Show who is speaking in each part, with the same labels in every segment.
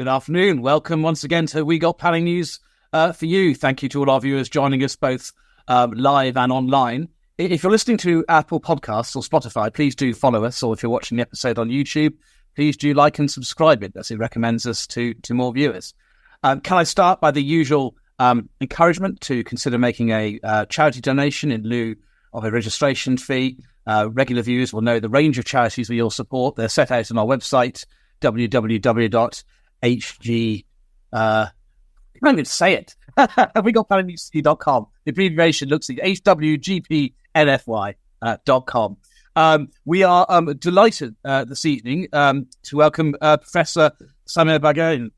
Speaker 1: Good afternoon. Welcome once again to We Got Planning News for you. Thank you to all our viewers joining us both live and online. If you're listening to Apple Podcasts or Spotify, please do follow us. Or if you're watching the episode on YouTube, please do like and subscribe it, as it recommends us to more viewers. Can I start by the usual encouragement to consider making a charity donation in lieu of a registration fee? Regular viewers will know the range of charities we all support. They're set out on our website, www.hg. I can't even say it. WeGotPlanningNewsForYou.com. The abbreviation looks like hwgpnfy.com. We are delighted this evening to welcome Professor Bagaeen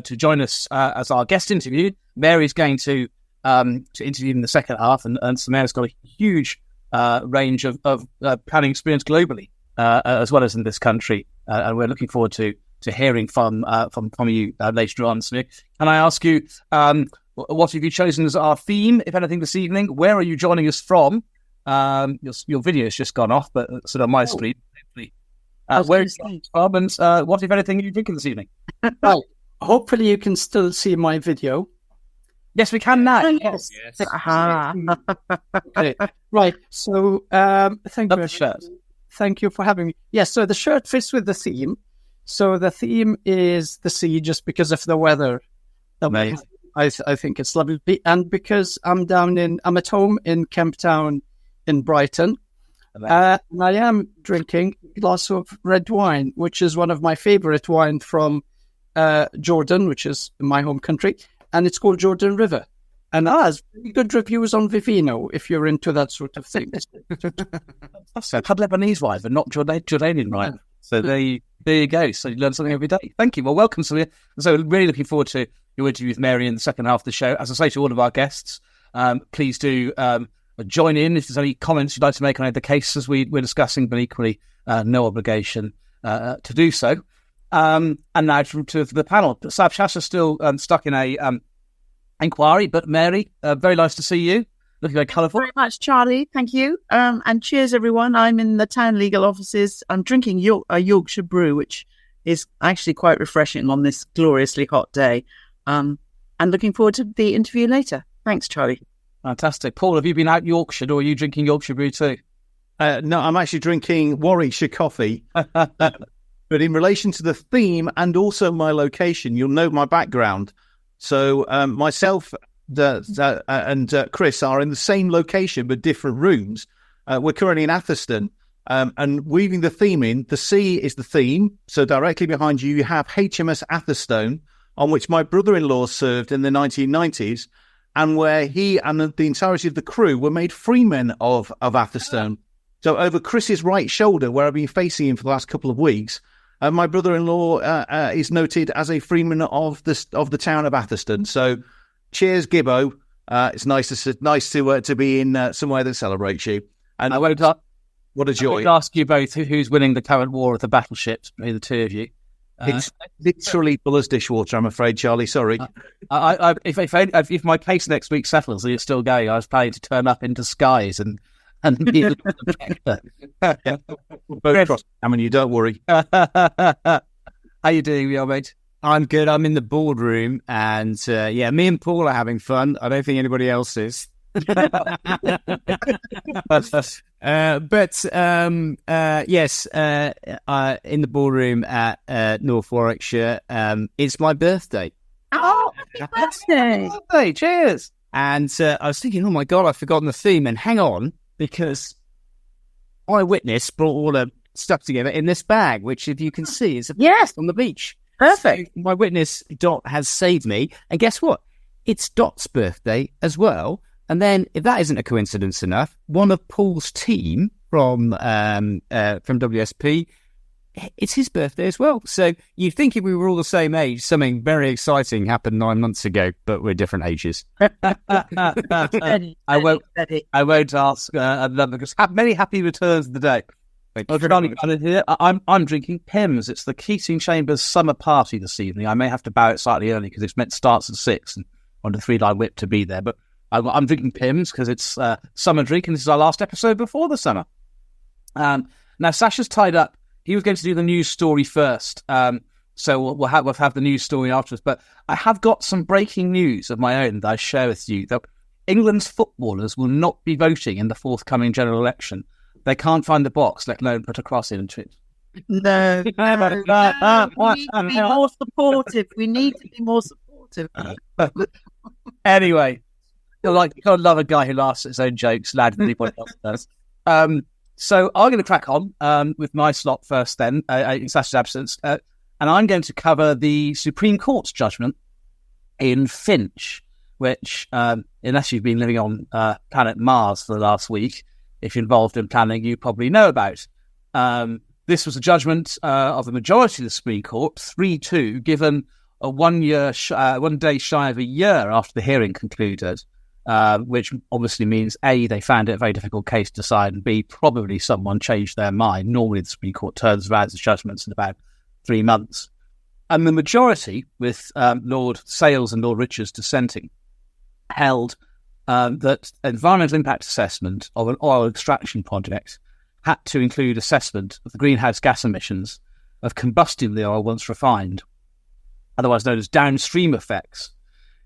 Speaker 1: to join us as our guest interview. Mary's going to interview in the second half, and Sameer's got a huge range of planning experience globally, as well as in this country, and we're looking forward to hearing from you later on. Sameer, can I ask you, what have you chosen as our theme, if anything, this evening? Where are you joining us from? Your video has just gone off, but sort of my screen. Where are you from, and what, if anything, are you drinking this evening?
Speaker 2: Well, hopefully you can still see my video.
Speaker 1: Yes, we can now.
Speaker 2: Yes. Okay. Right. So, thank you.
Speaker 1: Shirt.
Speaker 2: Thank you for having me. Yes. So the shirt fits with the theme. So the theme is the sea, just because of the weather. I think it's lovely, and because I'm at home in Kemp Town in Brighton, and I am drinking a glass of red wine, which is one of my favourite wine from Jordan, which is my home country, and it's called Jordan River. And has really good reviews on Vivino, if you're into that sort of thing.
Speaker 1: I've had Lebanese wine, but not Jordanian wine. So there you go. So you learn something every day. Thank you. Well, welcome, Sameer. So really looking forward to your interview with Mary in the second half of the show. As I say to all of our guests, please do join in if there's any comments you'd like to make on the cases we're discussing, but equally no obligation to do so. And now to the panel. Sasha's still stuck in a inquiry, but Mary, very nice to see you. Looking very colourful.
Speaker 3: Very much, Charlie. Thank you. And cheers, everyone. I'm in the town legal offices. I'm drinking a Yorkshire brew, which is actually quite refreshing on this gloriously hot day. And looking forward to the interview later. Thanks, Charlie.
Speaker 1: Fantastic. Paul, have you been out Yorkshire, or are you drinking Yorkshire brew too?
Speaker 4: No, I'm actually drinking Warwickshire coffee. But in relation to the theme and also my location, you'll know my background. So myself and Chris are in the same location but different rooms. We're currently in Atherstone, and weaving the theme in. The sea is the theme. So directly behind you, you have HMS Atherstone, on which my brother-in-law served in the 1990s, and where he and the entirety of the crew were made freemen of Atherstone. So over Chris's right shoulder, where I've been facing him for the last couple of weeks, my brother-in-law is noted as a freeman of the town of Atherstone. So cheers, Gibbo. It's nice to be in somewhere that celebrates you. And what a joy! I
Speaker 1: would ask you both who's winning the current war of the battleships between the two of you.
Speaker 4: It's literally Buller's dishwater, I'm afraid, Charlie. Sorry.
Speaker 1: If my case next week settles and it's still going, I was planning to turn up in disguise and be a
Speaker 4: both cross. I mean, you don't worry.
Speaker 1: How you doing, your mate?
Speaker 5: I'm good. I'm in the boardroom, and me and Paul are having fun. I don't think anybody else is. Yes, in the ballroom at North Warwickshire, it's my birthday.
Speaker 3: Oh, happy birthday!
Speaker 1: Hey, cheers!
Speaker 5: And I was thinking, oh my God, I've forgotten the theme. And hang on, because Eyewitness brought all the stuff together in this bag, which, if you can see, is on the beach.
Speaker 3: Perfect.
Speaker 5: So my witness, Dot, has saved me. And guess what? It's Dot's birthday as well. And then, if that isn't a coincidence enough, one of Paul's team from WSP, it's his birthday as well. So you'd think if we were all the same age, something very exciting happened 9 months ago, but we're different ages.
Speaker 1: I won't ask because many happy returns of the day. I'm drinking Pimm's. It's the Keating Chambers Summer Party this evening. I may have to bow it slightly early because it's meant starts at 6 and on the 3-line whip to be there. But I'm drinking Pimm's because it's summer drink, and this is our last episode before the summer. Now, Sasha's tied up. He was going to do the news story first. So we'll have the news story afterwards. But I have got some breaking news of my own that I share with you, that England's footballers will not be voting in the forthcoming general election. They can't find the box, let alone put a cross into it.
Speaker 3: No, we need to be more supportive. We need to be more supportive.
Speaker 1: Anyway, you gotta love a guy who laughs at his own jokes, lad, than anybody else does. So I'm going to crack on with my slot first then, in Sasha's absence. And I'm going to cover the Supreme Court's judgment in Finch, which, unless you've been living on planet Mars for the last week, if you're involved in planning, you probably know about. This was a judgment of the majority of the Supreme Court, 3-2, given a 1 day shy of a year after the hearing concluded, which obviously means A, they found it a very difficult case to decide, and B, probably someone changed their mind. Normally the Supreme Court turns around its judgments in about 3 months. And the majority, with Lord Sales and Lord Richards dissenting, held that environmental impact assessment of an oil extraction project had to include assessment of the greenhouse gas emissions of combusting the oil once refined, otherwise known as downstream effects,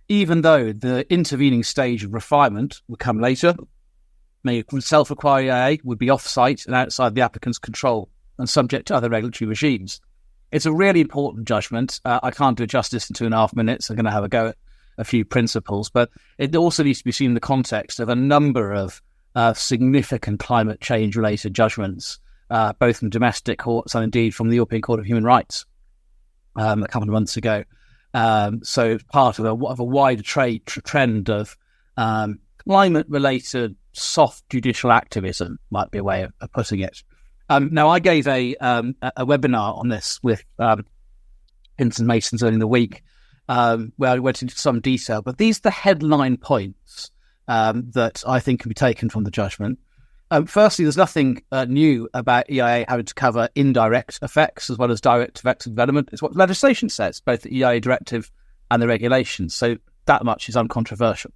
Speaker 1: even though the intervening stage of refinement would come later. May self-require EIA would be off-site and outside the applicant's control and subject to other regulatory regimes. It's a really important judgment. I can't do it justice in 2.5 minutes. I'm going to have a go at a few principles, but it also needs to be seen in the context of a number of significant climate change-related judgments, both from domestic courts and indeed from the European Court of Human Rights a couple of months ago. So part of a wider trend of climate-related soft judicial activism, might be a way of putting it. Now, I gave a webinar on this with Vincent Masons earlier in the week, where I went into some detail, but these are the headline points that I think can be taken from the judgment. Firstly, there's nothing new about EIA having to cover indirect effects as well as direct effects of development. It's what legislation says, both the EIA directive and the regulations. So that much is uncontroversial.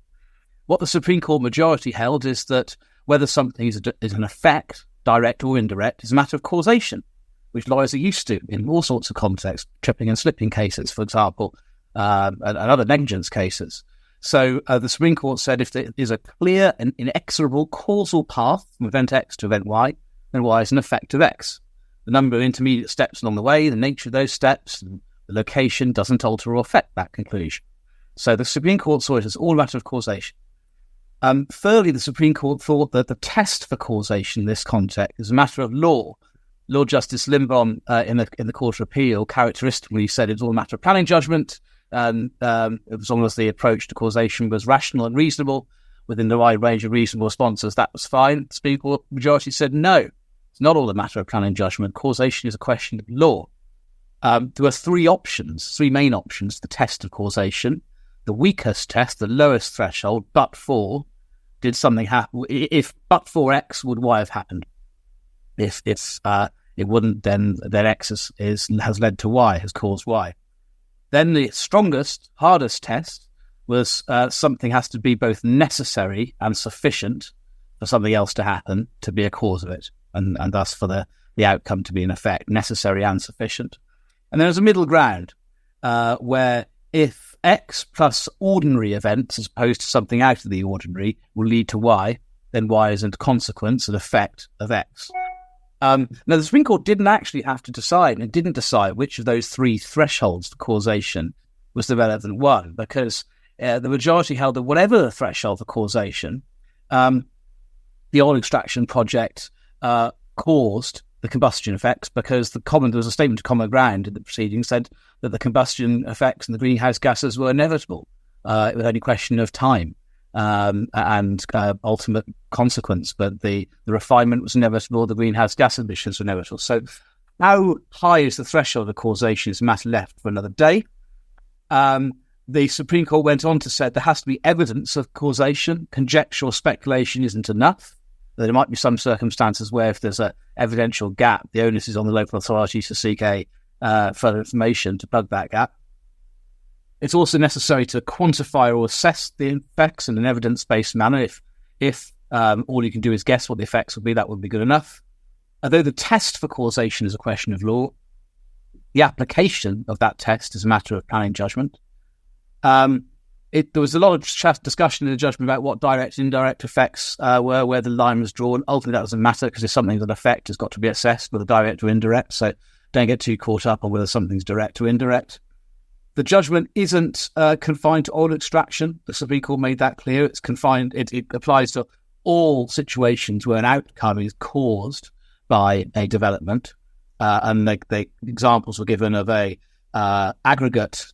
Speaker 1: What the Supreme Court majority held is that whether something is an effect, direct or indirect, is a matter of causation, which lawyers are used to in all sorts of contexts, tripping and slipping cases, for example, and other negligence cases. So the Supreme Court said if there is a clear and inexorable causal path from event X to event Y, then Y is an effect of X. The number of intermediate steps along the way, the nature of those steps, and the location doesn't alter or affect that conclusion. So the Supreme Court saw it as all a matter of causation. Thirdly, the Supreme Court thought that the test for causation in this context is a matter of law. Lord Justice Lindbaum in the Court of Appeal characteristically said it's all a matter of planning judgment, and as long as the approach to causation was rational and reasonable within the wide range of reasonable responses, that was fine. The Supreme Court majority said no, it's not all a matter of planning judgment. Causation is a question of law. There were three main options: the test of causation, the weakest test, the lowest threshold, but for did something happen? If but for X, would Y have happened? If it wouldn't, then X has led to Y, has caused Y. Then the strongest, hardest test was something has to be both necessary and sufficient for something else to happen to be a cause of it, and thus for the outcome to be an effect, necessary and sufficient. And there's a middle ground where if X plus ordinary events, as opposed to something out of the ordinary, will lead to Y, then Y is a consequence, an effect of X. Now, the Supreme Court didn't actually have to decide, and it didn't decide which of those three thresholds for causation was the relevant one, because the majority held that whatever the threshold for causation, the oil extraction project caused the combustion effects, because there was a statement of common ground in the proceedings said that the combustion effects and the greenhouse gases were inevitable. It was only a question of time. And ultimate consequence, but the refinement was inevitable, the greenhouse gas emissions were inevitable. So how high is the threshold of causation is a matter left for another day. The Supreme Court went on to say there has to be evidence of causation. Conjecture or speculation isn't enough. There might be some circumstances where if there's an evidential gap, the onus is on the local authorities to seek further information to plug that gap. It's also necessary to quantify or assess the effects in an evidence-based manner. If all you can do is guess what the effects will be, that would be good enough. Although the test for causation is a question of law, The application of that test is a matter of planning judgment. There was a lot of discussion in the judgment about what direct and indirect effects were, where the line was drawn. Ultimately, that doesn't matter because it's something that affect has got to be assessed, whether direct or indirect. So don't get too caught up on whether something's direct or indirect. The judgment isn't confined to oil extraction. The Supreme Court made that clear. It's confined. It applies to all situations where an outcome is caused by a development. And the examples were given of a aggregate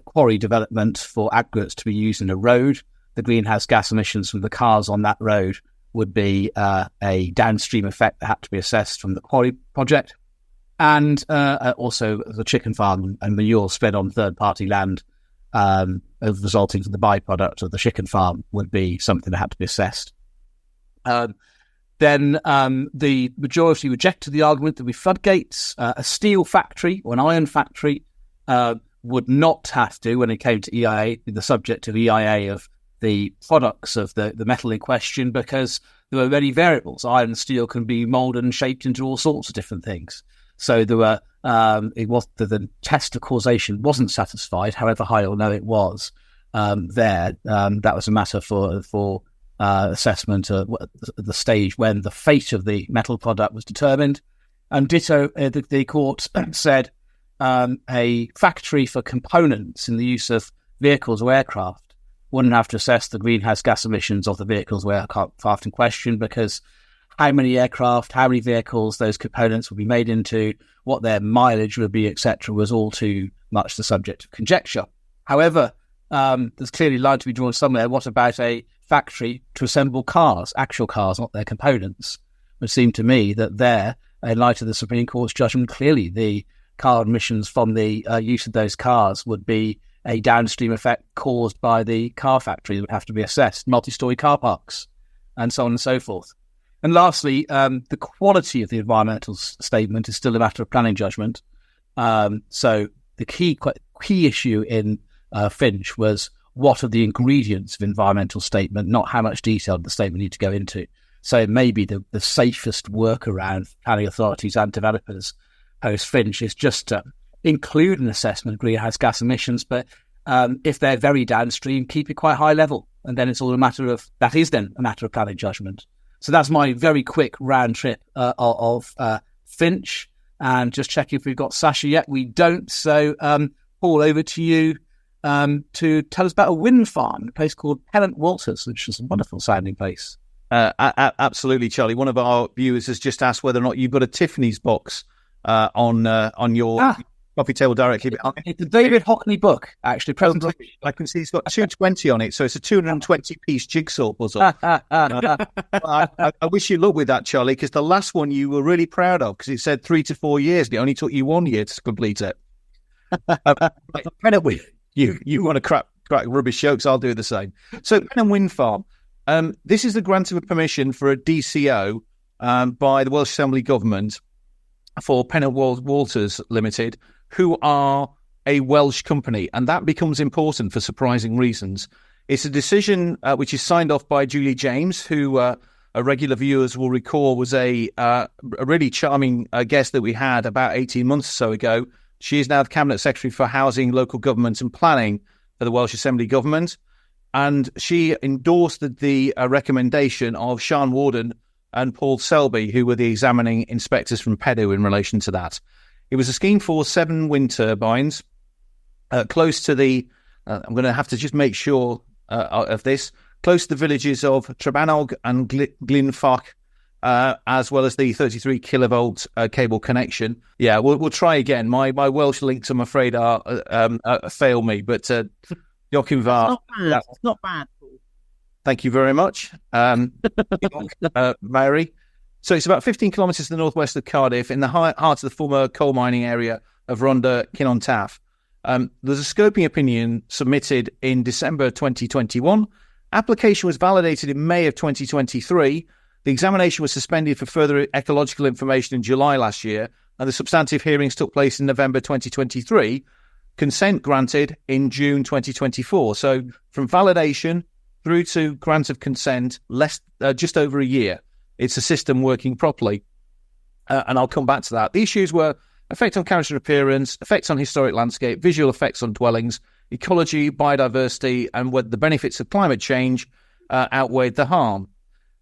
Speaker 1: quarry development for aggregates to be used in a road. The greenhouse gas emissions from the cars on that road would be a downstream effect that had to be assessed from the quarry project. And also the chicken farm and manure spread on third-party land resulting from the byproduct of the chicken farm would be something that had to be assessed. Then the majority rejected the argument that with floodgates, a steel factory or an iron factory would not have to, when it came to EIA, be the subject of EIA of the products of the metal in question, because there were many variables. Iron and steel can be moulded and shaped into all sorts of different things. So there were the test of causation wasn't satisfied, however high or low it was. That was a matter for assessment at the stage when the fate of the metal product was determined. And ditto, the court said a factory for components in the use of vehicles or aircraft wouldn't have to assess the greenhouse gas emissions of the vehicles or aircraft in question, because how many aircraft, how many vehicles those components would be made into, what their mileage would be, etc., was all too much the subject of conjecture. However, there's clearly a line to be drawn somewhere. What about a factory to assemble cars, actual cars, not their components? It seemed to me that there, in light of the Supreme Court's judgment, clearly the carbon emissions from the use of those cars would be a downstream effect caused by the car factory that would have to be assessed, multi-storey car parks, and so on and so forth. And lastly, the quality of the environmental statement is still a matter of planning judgment. So the key issue in Finch was what are the ingredients of environmental statement, not how much detail the statement need to go into. So it may be the safest workaround for planning authorities and developers post-Finch is just to include an assessment of greenhouse gas emissions, but if they're very downstream, keep it quite high level. And then it's all a matter of planning judgment. So that's my very quick round trip of Finch, and just checking if we've got Sasha yet. We don't. So Paul, over to you to tell us about a wind farm, a place called Pennant, Walters, which is a wonderful sounding place.
Speaker 4: Absolutely, Charlie. One of our viewers has just asked whether or not you've got a Tiffany's box on your coffee table directly.
Speaker 1: It's a David Hockney book, actually. Presentation.
Speaker 4: I can see it's got 220 on it, so it's a 220-piece jigsaw puzzle. I wish you luck with that, Charlie, because the last one you were really proud of, because it said 3 to 4 years, and it only took you 1 year to complete it. Pennant, you want to crack rubbish jokes, I'll do the same. So Pennant Windfarm, this is the grant of a permission for a DCO by the Welsh Assembly Government for Pennant Walters Limited, who are a Welsh company, and that becomes important for surprising reasons. It's a decision which is signed off by Julie James, who regular viewers will recall was a really charming guest that we had about 18 months or so ago. She is now the Cabinet Secretary for Housing, Local Government and Planning for the Welsh Assembly Government, and she endorsed the recommendation of Sian Warden and Paul Selby, who were the examining inspectors from PEDU in relation to that. It was a scheme for 7 wind turbines, close to the, I'm going to have to just make sure of this, close to the villages of Trebanog and Glenfarch, as well as the 33 kilovolt cable connection. Yeah, we'll try again. My Welsh links, I'm afraid, fail me, but Joachim var.
Speaker 3: It's not bad.
Speaker 4: Thank you very much, Mary. So it's about 15 kilometres to the northwest of Cardiff, in the heart of the former coal mining area of Rhondda Cynon Taf. There's a scoping opinion submitted in December 2021. Application was validated in May of 2023. The examination was suspended for further ecological information in July last year, and the substantive hearings took place in November 2023. Consent granted in June 2024. So from validation through to grant of consent, just over a year. It's a system working properly. And I'll come back to that. The issues were effect on character appearance, effects on historic landscape, visual effects on dwellings, ecology, biodiversity, and whether the benefits of climate change outweighed the harm.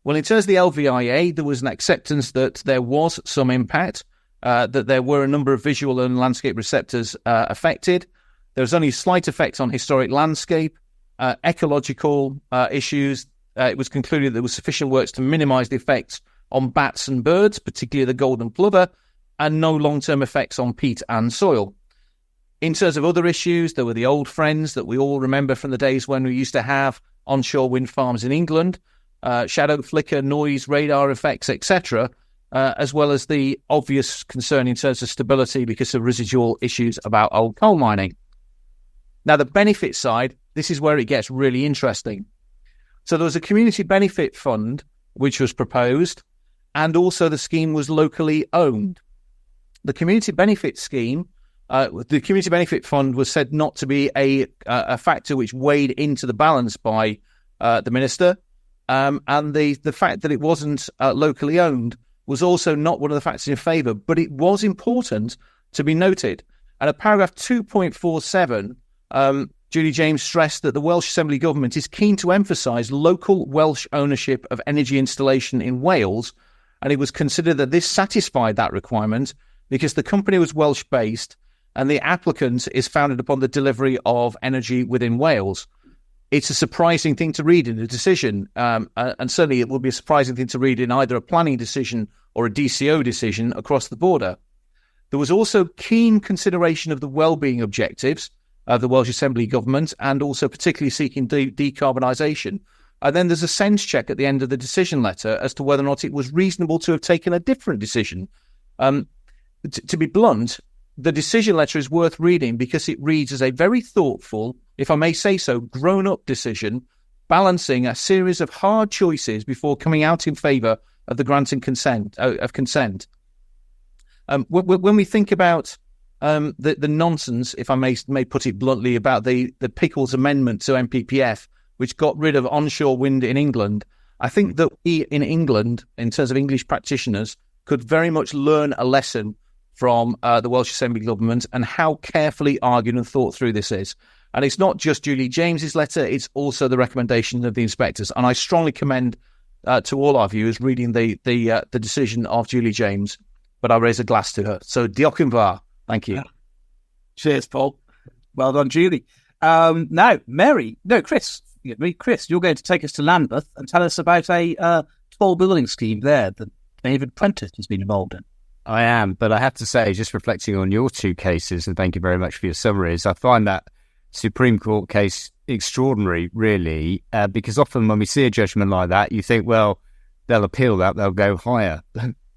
Speaker 4: Well, in terms of the LVIA, there was an acceptance that there was some impact, that there were a number of visual and landscape receptors affected. There was only a slight effect on historic landscape, ecological issues. It was concluded there was sufficient works to minimise the effects on bats and birds, particularly the golden plover, and no long-term effects on peat and soil. In terms of other issues, there were the old friends that we all remember from the days when we used to have onshore wind farms in England, shadow flicker, noise, radar effects, etc., as well as the obvious concern in terms of stability because of residual issues about old coal mining. Now, the benefit side, this is where it gets really interesting. So there was a community benefit fund which was proposed, and also the scheme was locally owned. The community benefit scheme, the community benefit fund was said not to be a factor which weighed into the balance by the minister, and the fact that it wasn't locally owned was also not one of the factors in favour, but it was important to be noted. And at paragraph 2.47, Julie James stressed that the Welsh Assembly Government is keen to emphasise local Welsh ownership of energy installation in Wales, and it was considered that this satisfied that requirement because the company was Welsh-based and the applicant is founded upon the delivery of energy within Wales. It's a surprising thing to read in a decision, and certainly it will be a surprising thing to read in either a planning decision or a DCO decision across the border. There was also keen consideration of the well-being objectives of the Welsh Assembly Government, and also particularly seeking decarbonisation. And then there's a sense check at the end of the decision letter as to whether or not it was reasonable to have taken a different decision. To be blunt, the decision letter is worth reading because it reads as a very thoughtful, if I may say so, grown-up decision, balancing a series of hard choices before coming out in favour of the granting consent. When we think about the nonsense, if I may put it bluntly, about the Pickles Amendment to MPPF, which got rid of onshore wind in England, I think that we in England, in terms of English practitioners, could very much learn a lesson from the Welsh Assembly Government and how carefully argued and thought through this is. And it's not just Julie James's letter, it's also the recommendation of the inspectors. And I strongly commend to all our viewers reading the decision of Julie James, but I raise a glass to her. So, diolch yn fawr. Thank you.
Speaker 1: Cheers, Paul. Well done, Julie. Now, Chris, you're going to take us to Lambeth and tell us about a tall building scheme there that David Prentice has been involved in.
Speaker 5: I am, but I have to say, just reflecting on your two cases, and thank you very much for your summaries, I find that Supreme Court case extraordinary, really, because often when we see a judgment like that, you think, well, they'll appeal that, they'll go higher,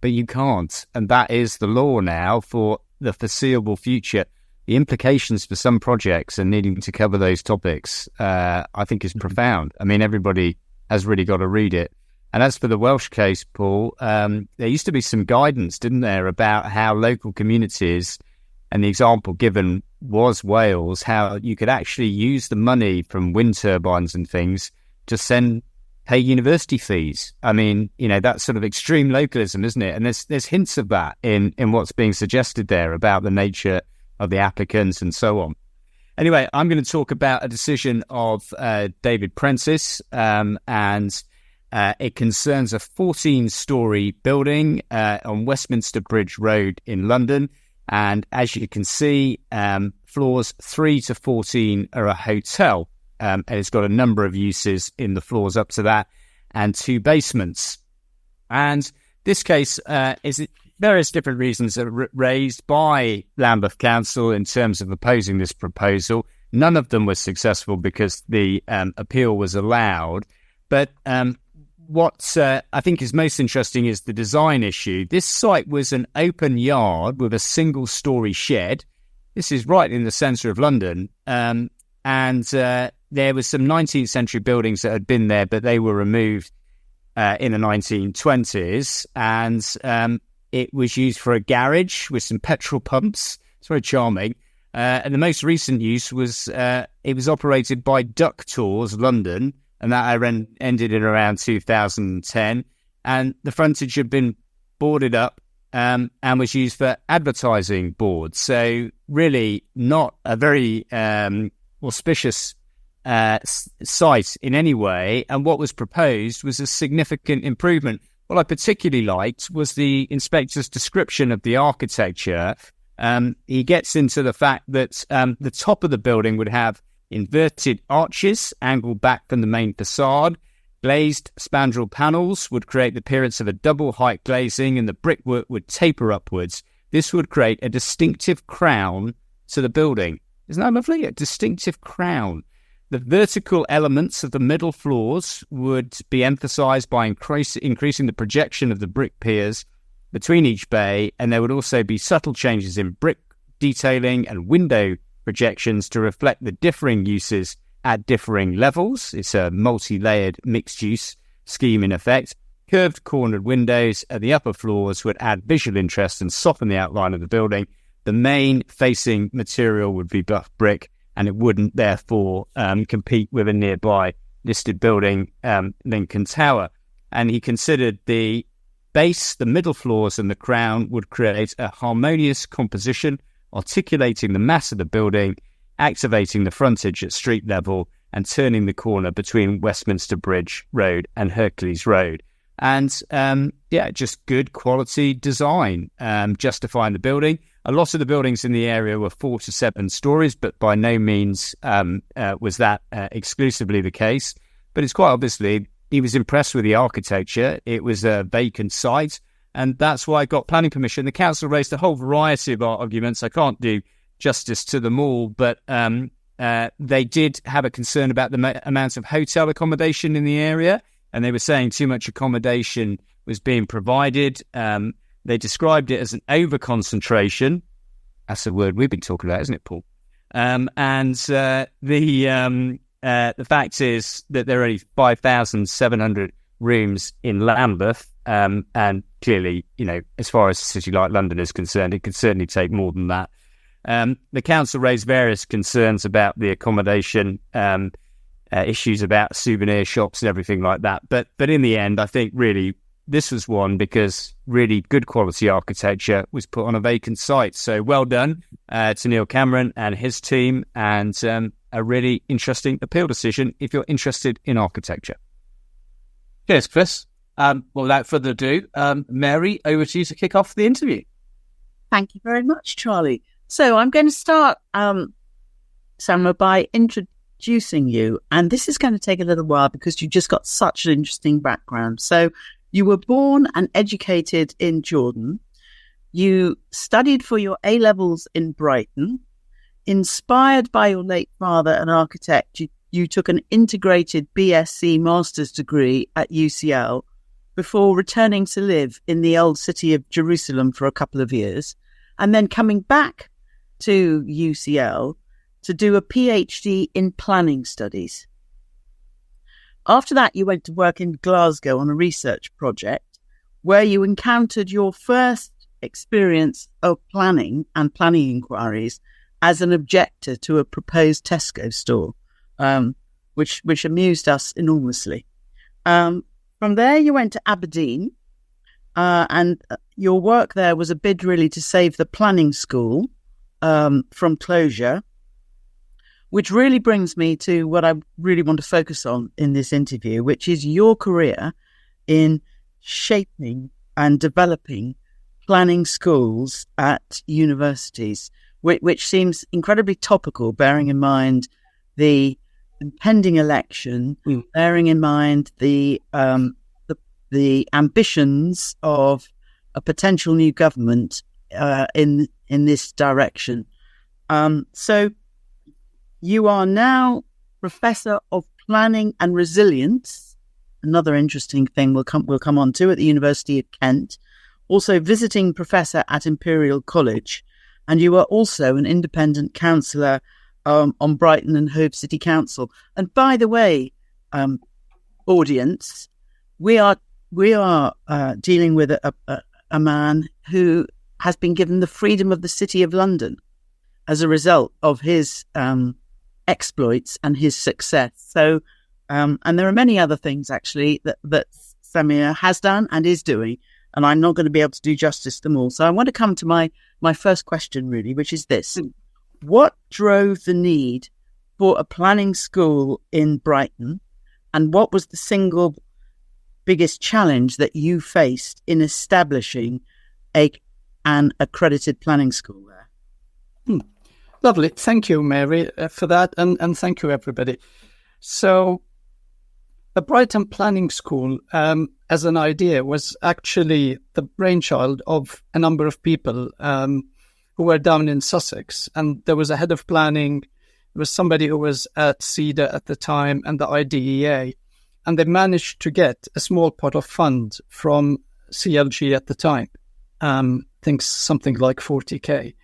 Speaker 5: but you can't. And that is the law now for the foreseeable future. The implications for some projects and needing to cover those topics, I think is profound. I mean, everybody has really got to read it. And as for the Welsh case, Paul, there used to be some guidance, didn't there, about how local communities, and the example given was Wales, how you could actually use the money from wind turbines and things to pay university fees. I mean, that's sort of extreme localism, isn't it? And there's hints of that in what's being suggested there about the nature of the applicants and so on. Anyway, I'm going to talk about a decision of David Prentice, and it concerns a 14-storey building on Westminster Bridge Road in London. And as you can see, floors 3 to 14 are a hotel. And it's got a number of uses in the floors up to that, and 2 basements. And this case is various different reasons are raised by Lambeth Council in terms of opposing this proposal. None of them was successful because the appeal was allowed. But what I think is most interesting is the design issue. This site was an open yard with a single-storey shed. This is right in the centre of London. And there was some 19th century buildings that had been there, but they were removed in the 1920s. And it was used for a garage with some petrol pumps. It's very charming. And the most recent use was it was operated by Duck Tours London, and that ended in around 2010. And the frontage had been boarded up and was used for advertising boards. So really not a very auspicious site in any way. And what was proposed was a significant improvement. What I particularly liked was the inspector's description of the architecture. He gets into the fact that the top of the building would have inverted arches angled back from the main facade. Glazed spandrel panels would create the appearance of a double height glazing, and the brickwork would taper upwards. This would create a distinctive crown to the building. Isn't that lovely? A distinctive crown. The vertical elements of the middle floors would be emphasised by increasing the projection of the brick piers between each bay, and there would also be subtle changes in brick detailing and window projections to reflect the differing uses at differing levels. It's a multi-layered mixed-use scheme in effect. Curved cornered windows at the upper floors would add visual interest and soften the outline of the building. The main facing material would be buff brick, and it wouldn't therefore compete with a nearby listed building, Lincoln Tower. And he considered the base, the middle floors and the crown would create a harmonious composition, articulating the mass of the building, activating the frontage at street level, and turning the corner between Westminster Bridge Road and Hercules Road. And just good quality design, justifying the building. A lot of the buildings in the area were 4 to 7 stories, but by no means was that exclusively the case. But it's quite obviously he was impressed with the architecture. It was a vacant site, and that's why I got planning permission. The council raised a whole variety of arguments. I can't do justice to them all, but they did have a concern about the amount of hotel accommodation in the area, and they were saying too much accommodation was being provided. They described it as an over-concentration. That's a word we've been talking about, isn't it, Paul? The fact is that there are only 5,700 rooms in Lambeth, and clearly, as far as a city like London is concerned, it could certainly take more than that. The council raised various concerns about the accommodation, issues about souvenir shops and everything like that. But in the end, I think really this was one because really good quality architecture was put on a vacant site. So well done to Neil Cameron and his team, and a really interesting appeal decision if you're interested in architecture.
Speaker 1: Cheers, Chris. Without further ado, Mary, over to you to kick off the interview.
Speaker 3: Thank you very much, Charlie. So I'm going to start, Samuel, by introducing you. And this is going to take a little while because you just got such an interesting background. So you were born and educated in Jordan. You studied for your A-levels in Brighton. Inspired by your late father, an architect, you took an integrated BSc master's degree at UCL before returning to live in the old city of Jerusalem for a couple of years, and then coming back to UCL to do a PhD in planning studies. After that, you went to work in Glasgow on a research project where you encountered your first experience of planning and planning inquiries as an objector to a proposed Tesco store, which amused us enormously. From there, you went to Aberdeen, and your work there was a bid really to save the planning school from closure, which really brings me to what I really want to focus on in this interview, which is your career in shaping and developing planning schools at universities, which seems incredibly topical, bearing in mind the impending election, bearing in mind the ambitions of a potential new government in this direction. So you are now Professor of Planning and Resilience, another interesting thing we'll come on to, at the University of Kent, also visiting professor at Imperial College, and you are also an independent councillor on Brighton and Hove City Council. And by the way, audience, we are dealing with a man who has been given the freedom of the City of London as a result of his exploits and his success. So, and there are many other things actually that Samir has done and is doing. and I'm not going to be able to do justice to them all. So I want to come to my first question, really, which is this. What drove the need for a planning school in Brighton, and what was the single biggest challenge that you faced in establishing an accredited planning school there?
Speaker 2: Lovely. Thank you, Mary, for that, and thank you, everybody. So the Brighton Planning School, as an idea, was actually the brainchild of a number of people who were down in Sussex. And there was a head of planning, there was somebody who was at CEDA at the time, and the IDEA. And they managed to get a small pot of fund from CLG at the time, I think something like 40k.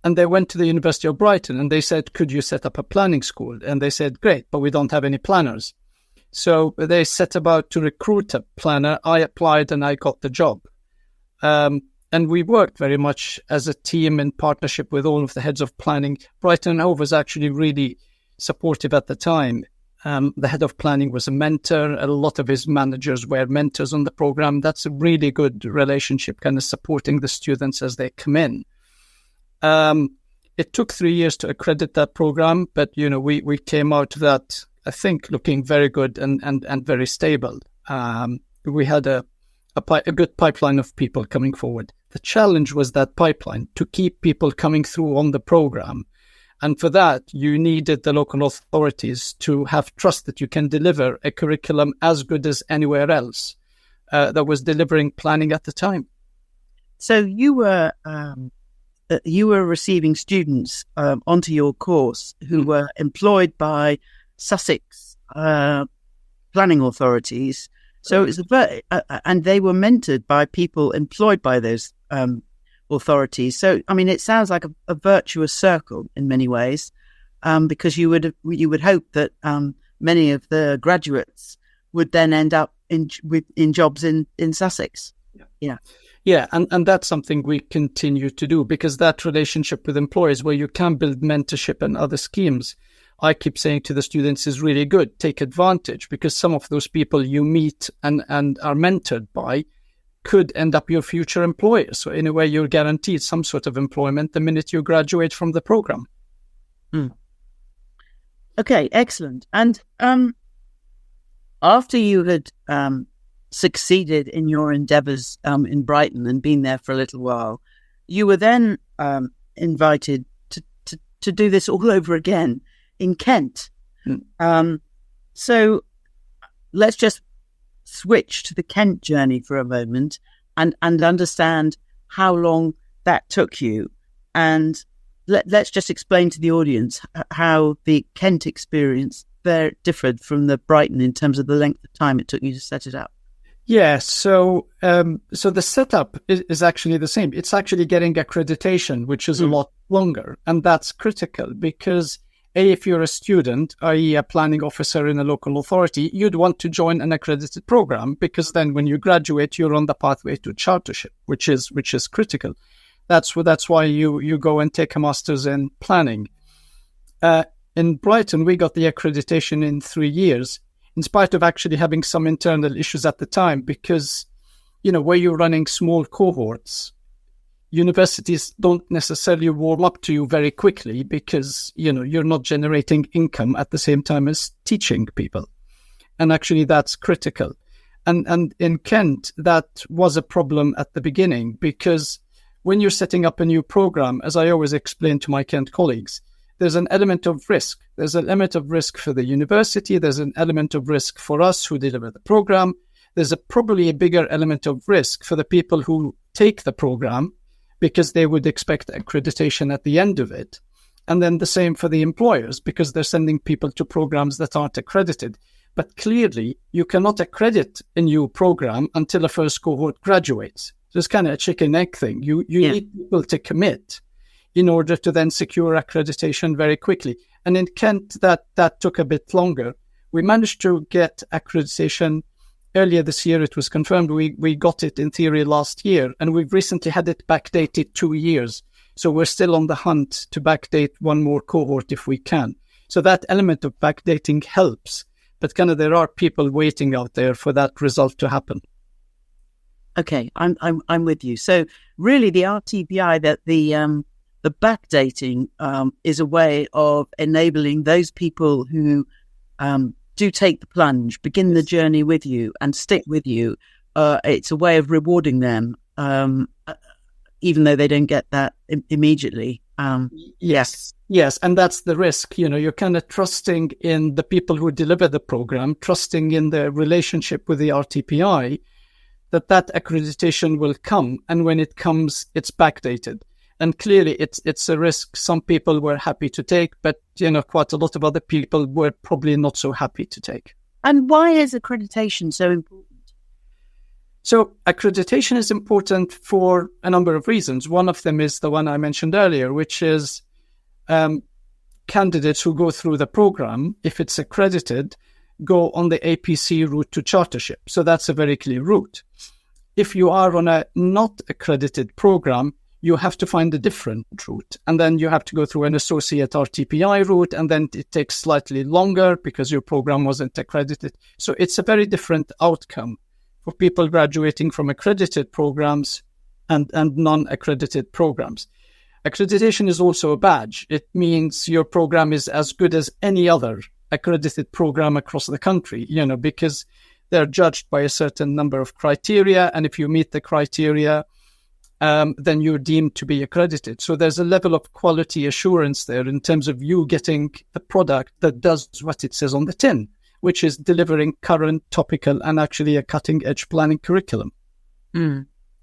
Speaker 2: And they went to the University of Brighton and they said, could you set up a planning school? And they said, great, but we don't have any planners. So they set about to recruit a planner. I applied and I got the job. And we worked very much as a team in partnership with all of the heads of planning. Brighton Hove was actually really supportive at the time. The head of planning was a mentor. A lot of his managers were mentors on the program. That's a really good relationship, kind of supporting the students as they come in. It took 3 years to accredit that program, but, we came out of that, I think, looking very good and very stable. We had a good pipeline of people coming forward. The challenge was that pipeline, to keep people coming through on the program. And for that, you needed the local authorities to have trust that you can deliver a curriculum as good as anywhere else that was delivering planning at the time.
Speaker 3: So you were receiving students onto your course who were employed by Sussex planning authorities. So it's and they were mentored by people employed by those authorities. So, I mean, it sounds like a virtuous circle in many ways, because you would hope that many of the graduates would then end up in jobs in Sussex.
Speaker 2: Yeah, and that's something we continue to do, because that relationship with employers where you can build mentorship and other schemes, I keep saying to the students, is really good. Take advantage, because some of those people you meet and are mentored by could end up your future employers. So in a way, you're guaranteed some sort of employment the minute you graduate from the program.
Speaker 3: Okay, excellent. And after you had succeeded in your endeavours in Brighton and been there for a little while, you were then invited to do this all over again in Kent. So let's just switch to the Kent journey for a moment and understand how long that took you. And let's just explain to the audience how the Kent experience there differed from the Brighton in terms of the length of time it took you to set it up.
Speaker 2: Yeah, so the setup is actually the same. It's actually getting accreditation, which is a lot longer. And that's critical because, if you're a student, i.e. a planning officer in a local authority, you'd want to join an accredited program, because then when you graduate, you're on the pathway to chartership, which is critical. That's why you go and take a master's in planning. In Brighton, we got the accreditation in 3 years, in spite of actually having some internal issues at the time, because, where you're running small cohorts, universities don't necessarily warm up to you very quickly because, you're not generating income at the same time as teaching people. And actually that's critical. And in Kent, that was a problem at the beginning, because when you're setting up a new program, as I always explain to my Kent colleagues, there's an element of risk. There's an element of risk for the university. There's an element of risk for us who deliver the program. There's probably a bigger element of risk for the people who take the program, because they would expect accreditation at the end of it. And then the same for the employers, because they're sending people to programs that aren't accredited. But clearly, you cannot accredit a new program until a first cohort graduates. So it's kind of a chicken-egg thing. You need people to commit in order to then secure accreditation very quickly. And in Kent, that took a bit longer. We managed to get accreditation earlier this year. It was confirmed. We got it in theory last year, and we've recently had it backdated 2 years. So we're still on the hunt to backdate one more cohort if we can. So that element of backdating helps, but kind of there are people waiting out there for that result to happen.
Speaker 3: Okay, I'm with you. So really, the RTPI, that the backdating is a way of enabling those people who do take the plunge, begin the journey with you, and stick with you. It's a way of rewarding them, even though they don't get that immediately.
Speaker 2: Yes, and that's the risk. You're kind of trusting in the people who deliver the program, trusting in the relationship with the RTPI, that accreditation will come, and when it comes, it's backdated. And clearly, it's a risk some people were happy to take, but quite a lot of other people were probably not so happy to take.
Speaker 3: And why is accreditation so important?
Speaker 2: So accreditation is important for a number of reasons. One of them is the one I mentioned earlier, which is candidates who go through the program, if it's accredited, go on the APC route to chartership. So that's a very clear route. If you are on a not accredited program, you have to find a different route. And then you have to go through an associate RTPI route, and then it takes slightly longer because your program wasn't accredited. So it's a very different outcome for people graduating from accredited programs and non-accredited programs. Accreditation is also a badge. It means your program is as good as any other accredited program across the country, because they're judged by a certain number of criteria. And if you meet the criteria, then you're deemed to be accredited. So there's a level of quality assurance there in terms of you getting a product that does what it says on the tin, which is delivering current, topical, and actually a cutting-edge planning curriculum,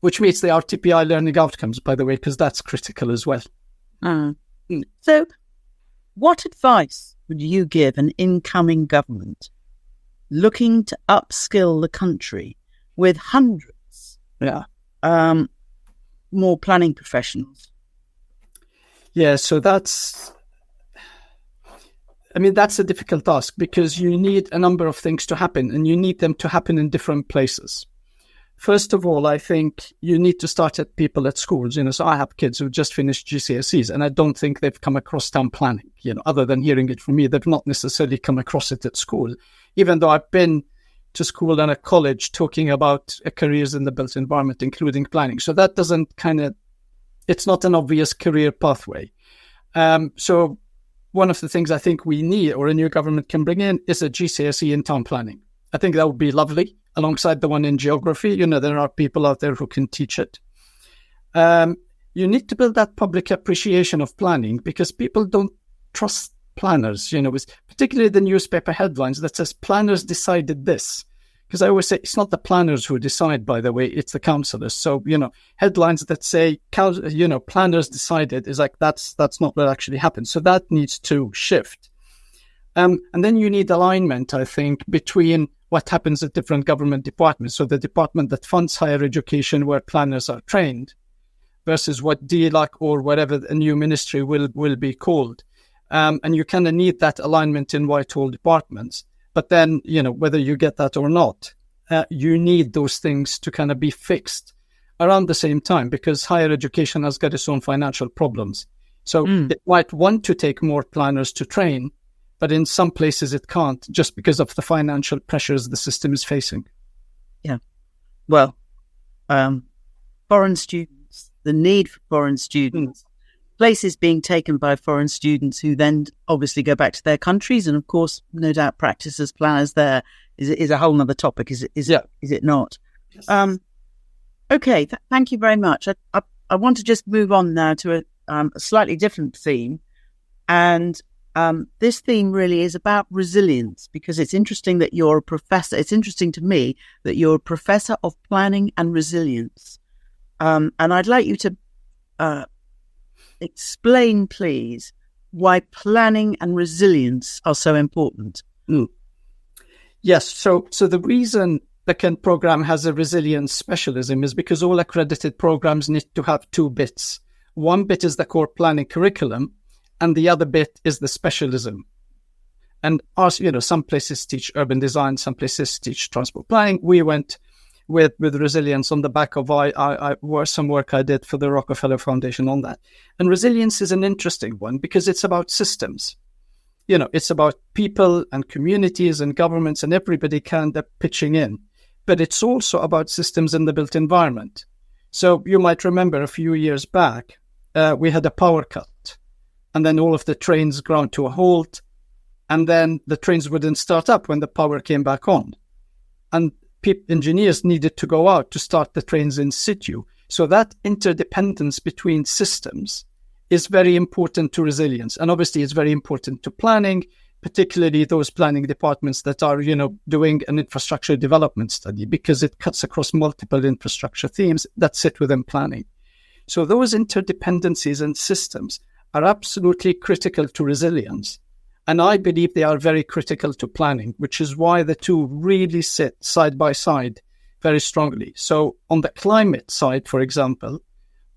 Speaker 2: which meets the RTPI learning outcomes, by the way, because that's critical as well.
Speaker 3: So what advice would you give an incoming government looking to upskill the country with hundreds more planning professionals?
Speaker 2: Yeah, so that's a difficult task, because you need a number of things to happen, and you need them to happen in different places. First of all, I think you need to start at people at schools. So I have kids who just finished GCSEs, and I don't think they've come across town planning, other than hearing it from me. They've not necessarily come across it at school, even though I've been to school and a college talking about careers in the built environment, including planning. So that doesn't it's not an obvious career pathway. So one of the things I think we need, or a new government can bring in, is a GCSE in town planning. I think that would be lovely, alongside the one in geography. There are people out there who can teach it. You need to build that public appreciation of planning, because people don't trust planners, with particularly the newspaper headlines that says planners decided this. Because I always say it's not the planners who decide, by the way, it's the councillors. So, headlines that say, planners decided is like, that's not what actually happened. So that needs to shift. And then you need alignment, I think, between what happens at different government departments. So the department that funds higher education, where planners are trained, versus what DLAC or whatever a new ministry will be called. And you kind of need that alignment in Whitehall departments. But then, whether you get that or not, you need those things to kind of be fixed around the same time, because higher education has got its own financial problems. So it might want to take more planners to train, but in some places it can't, just because of the financial pressures the system is facing.
Speaker 3: Yeah. Well, foreign students, the need for foreign students, places being taken by foreign students who then obviously go back to their countries, and of course, no doubt, practice as planners there is a whole nother topic. Is it not? Yes. Okay, thank you very much. I want to just move on now to a slightly different theme, and this theme really is about resilience, because it's interesting that you're a professor. It's interesting to me that you're a professor of planning and resilience, and I'd like you to explain, please, why planning and resilience are so important.
Speaker 2: Yes, so the reason the Kent program has a resilience specialism is because all accredited programs need to have two bits. One bit is the core planning curriculum, and the other bit is the specialism. And some places teach urban design, some places teach transport planning. We went with resilience on the back of some work I did for the Rockefeller Foundation on that. And resilience is an interesting one, because it's about systems. It's about people and communities and governments and everybody kind of pitching in. but it's also about systems in the built environment. So you might remember a few years back, we had a power cut, and then all of the trains ground to a halt, and then the trains wouldn't start up when the power came back on. And engineers needed to go out to start the trains in situ. So that interdependence between systems is very important to resilience. And obviously it's very important to planning, particularly those planning departments that are, doing an infrastructure development study, because it cuts across multiple infrastructure themes that sit within planning. So those interdependencies and systems are absolutely critical to resilience. And I believe they are very critical to planning, which is why the two really sit side by side very strongly. So on the climate side, for example,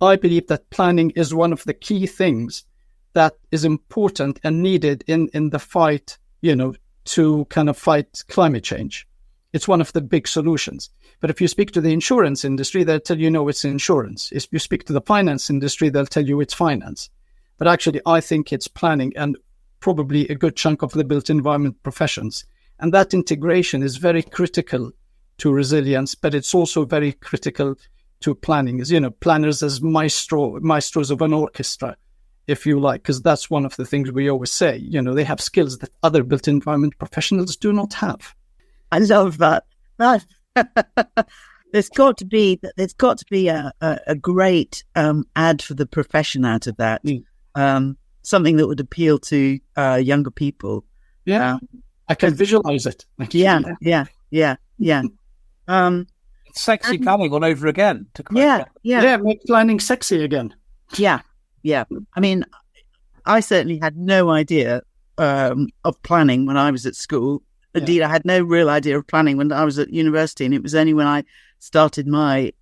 Speaker 2: I believe that planning is one of the key things that is important and needed in the fight, to kind of fight climate change. It's one of the big solutions. But if you speak to the insurance industry, they'll tell you, no, it's insurance. If you speak to the finance industry, they'll tell you it's finance. But actually, I think it's planning and probably a good chunk of the built environment professions. And that integration is very critical to resilience, but it's also very critical to planning. As planners as maestros of an orchestra, if you like, because that's one of the things we always say. They have skills that other built environment professionals do not have.
Speaker 3: I love that. There's got to be a great ad for the profession out of that. Something that would appeal to younger people.
Speaker 2: Yeah, I can visualize it.
Speaker 3: Yeah.
Speaker 1: Sexy planning all over again.
Speaker 2: Make planning sexy again.
Speaker 3: Yeah. I mean, I certainly had no idea of planning when I was at school. Indeed, I had no real idea of planning when I was at university, and it was only when I started my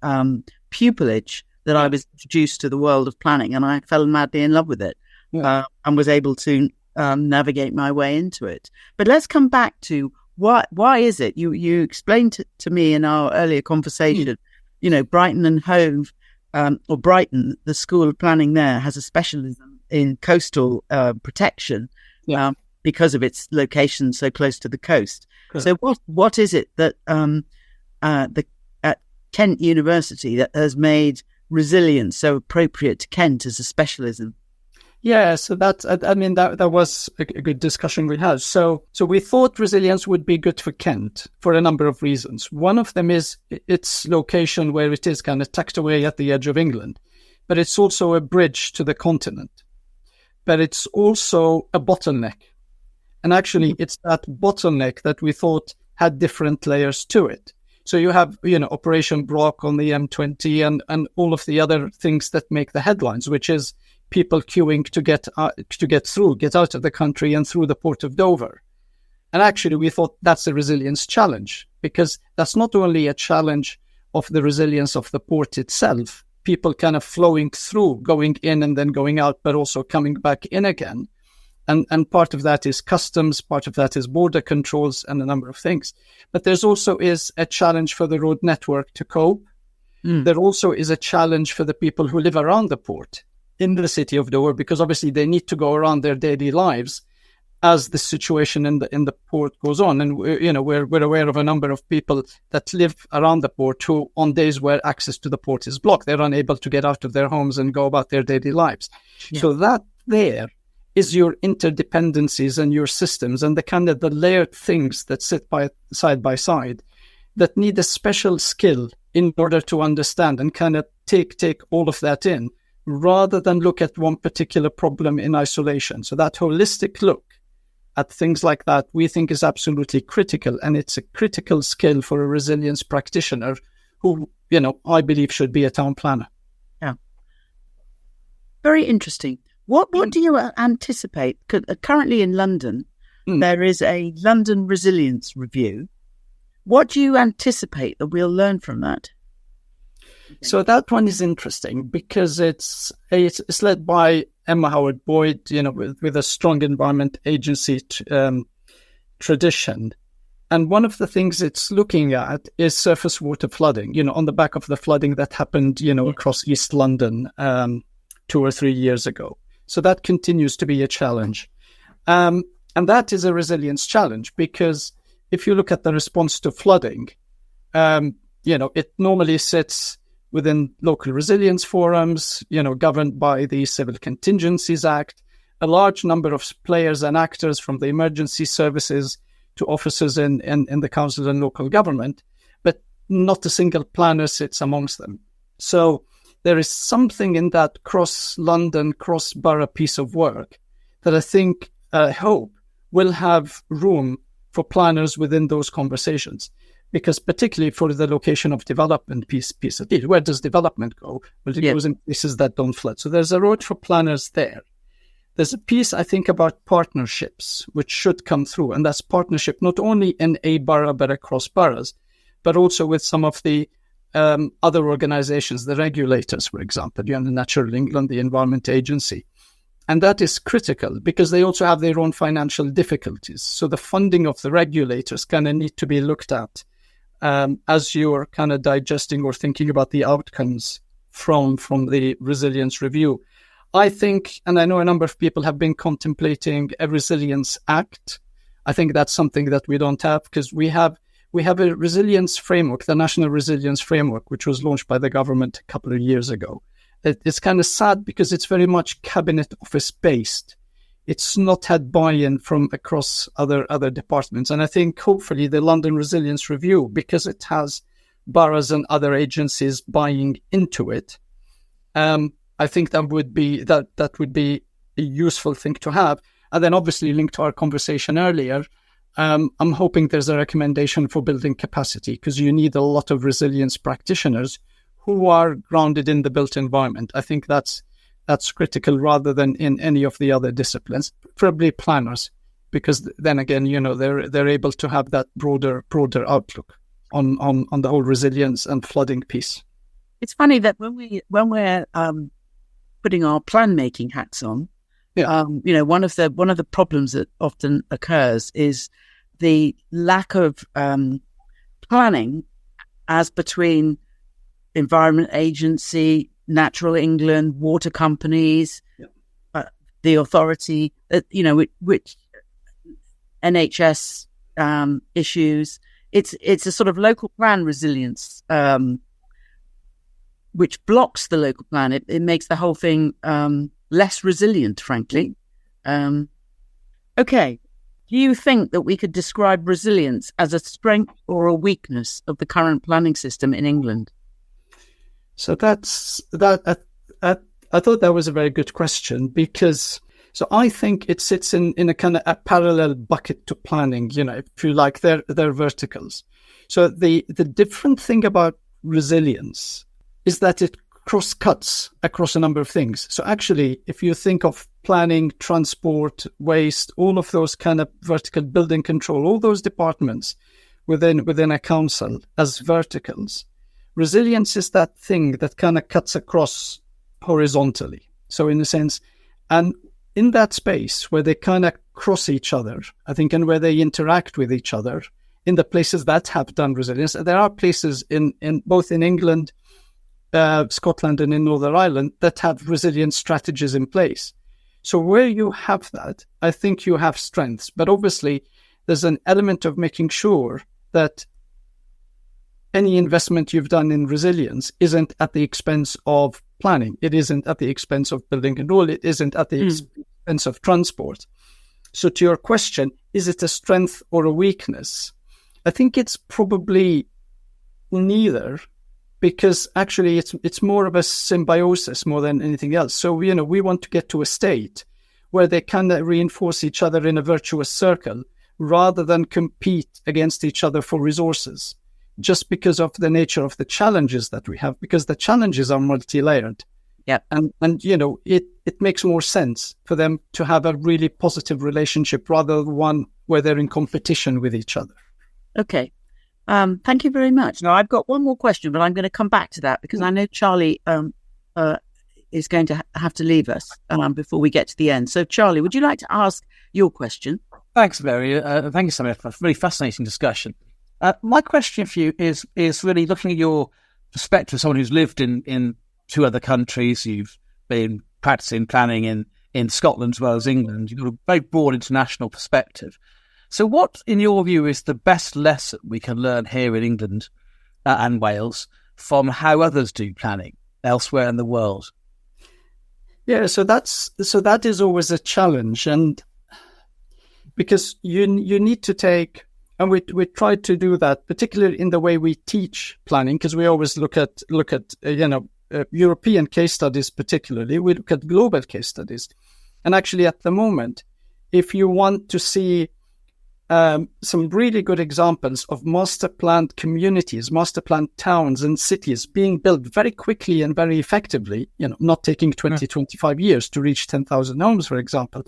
Speaker 3: pupillage that I was introduced to the world of planning, and I fell madly in love with it and was able to navigate my way into it. But let's come back to why is it? You explained to me in our earlier conversation, Brighton and Hove, or Brighton, the School of Planning there has a specialism in coastal protection. Because of its location so close to the coast. Correct. So what is it that at Kent University that has made resilience so appropriate to Kent as a specialism?
Speaker 2: Yeah, so that was a good discussion we had. So we thought resilience would be good for Kent for a number of reasons. One of them is its location, where it is kind of tucked away at the edge of England, but it's also a bridge to the continent. But it's also a bottleneck. And actually, it's that bottleneck that we thought had different layers to it. So you have, Operation Brock on the M20 and all of the other things that make the headlines, which is people queuing to get out of the country and through the port of Dover. And actually, we thought that's a resilience challenge, because that's not only a challenge of the resilience of the port itself, people kind of flowing through, going in and then going out, but also coming back in again. And part of that is customs, part of that is border controls and a number of things. But there's also is a challenge for the road network to cope. There also is a challenge for the people who live around the port in the city of Dover, because obviously they need to go around their daily lives as the situation in the port goes on. And we're aware of a number of people that live around the port who, on days where access to the port is blocked, they're unable to get out of their homes and go about their daily lives. Yeah. So that there is your interdependencies and your systems and the kind of the layered things that sit side by side that need a special skill in order to understand and kind of take all of that in, rather than look at one particular problem in isolation. So that holistic look at things like that, we think, is absolutely critical, and it's a critical skill for a resilience practitioner who, I believe should be a town planner.
Speaker 3: Yeah. Very interesting. What do you anticipate? Currently in London, there is a London Resilience Review. What do you anticipate that we'll learn from that?
Speaker 2: So that one is interesting because it's led by Emma Howard Boyd, with a strong environment agency tradition. And one of the things it's looking at is surface water flooding, on the back of the flooding that happened, across East London 2 or 3 years ago. So that continues to be a challenge. And that is a resilience challenge, because if you look at the response to flooding, It normally sits within local resilience forums, governed by the Civil Contingencies Act. A large number of players and actors, from the emergency services to officers in the council and local government, but not a single planner sits amongst them. So there is something in that cross-London, cross-borough piece of work that I hope will have room for planners within those conversations. Because particularly for the location of development piece of it, where does development go? Well, it goes in places that don't flood. So there's a road for planners there. There's a piece, I think, about partnerships, which should come through. And that's partnership not only in a borough, but across boroughs, but also with some of the other organizations, the regulators, for example, the Natural England, the Environment Agency. And that is critical because they also have their own financial difficulties. So the funding of the regulators kind of need to be looked at as you're kind of digesting or thinking about the outcomes from the resilience review. I think, and I know a number of people have been contemplating a resilience act. I think that's something that we don't have because we have a resilience framework, the National Resilience Framework, which was launched by the government a couple of years ago. It's kind of sad because it's very much cabinet office based. It's not had buy-in from across other departments. And I think hopefully the London Resilience Review, because it has boroughs and other agencies buying into it, I think that would be a useful thing to have. And then obviously linked to our conversation earlier, I'm hoping there's a recommendation for building capacity because you need a lot of resilience practitioners who are grounded in the built environment. I think that's critical rather than in any of the other disciplines, probably planners, because then again, they're able to have that broader outlook on the whole resilience and flooding piece.
Speaker 3: It's funny that when we're putting our plan making hats on, one of the problems that often occurs is the lack of planning as between Environment Agency, Natural England, water companies, the authority, which NHS issues. It's a sort of local plan resilience, which blocks the local plan. It makes the whole thing less resilient, frankly. Okay. Do you think that we could describe resilience as a strength or a weakness of the current planning system in England?
Speaker 2: So that's that. I thought that was a very good question because I think it sits in a kind of a parallel bucket to planning. If you like, they're verticals. So the different thing about resilience is that it cross-cuts across a number of things. So actually, if you think of planning, transport, waste, all of those kind of vertical building control, all those departments within a council as verticals, resilience is that thing that kind of cuts across horizontally. So in a sense, and in that space where they kind of cross each other, I think, and where they interact with each other, in the places that have done resilience, there are places in both in England, Scotland and in Northern Ireland that have resilience strategies in place. So where you have that, I think you have strengths. But obviously, there's an element of making sure that any investment you've done in resilience isn't at the expense of planning. It isn't at the expense of building control. It isn't at the expense of transport. So to your question, is it a strength or a weakness? I think it's probably neither, because actually it's more of a symbiosis more than anything else. So, we want to get to a state where they kind of reinforce each other in a virtuous circle rather than compete against each other for resources, just because of the nature of the challenges that we have, because the challenges are multi-layered.
Speaker 3: Yeah.
Speaker 2: And it makes more sense for them to have a really positive relationship rather than one where they're in competition with each other.
Speaker 3: Okay. Thank you very much. Now, I've got one more question, but I'm going to come back to that because I know Charlie is going to have to leave us before we get to the end. So, Charlie, would you like to ask your question?
Speaker 1: Thanks, Mary. Thank you, Samir, for a really fascinating discussion. My question for you is really looking at your perspective as someone who's lived in two other countries. You've been practicing planning in Scotland as well as England. You've got a very broad international perspective. So what, in your view, is the best lesson we can learn here in England and Wales from how others do planning elsewhere in the world?
Speaker 2: Yeah, so that is always a challenge, and because you need to take, and we try to do that, particularly in the way we teach planning, because we always look at European case studies. Particularly, we look at global case studies, and actually at the moment, if you want to see some really good examples of master planned communities, master planned towns and cities being built very quickly and very effectively, not taking 25 years to reach 10,000 homes, for example,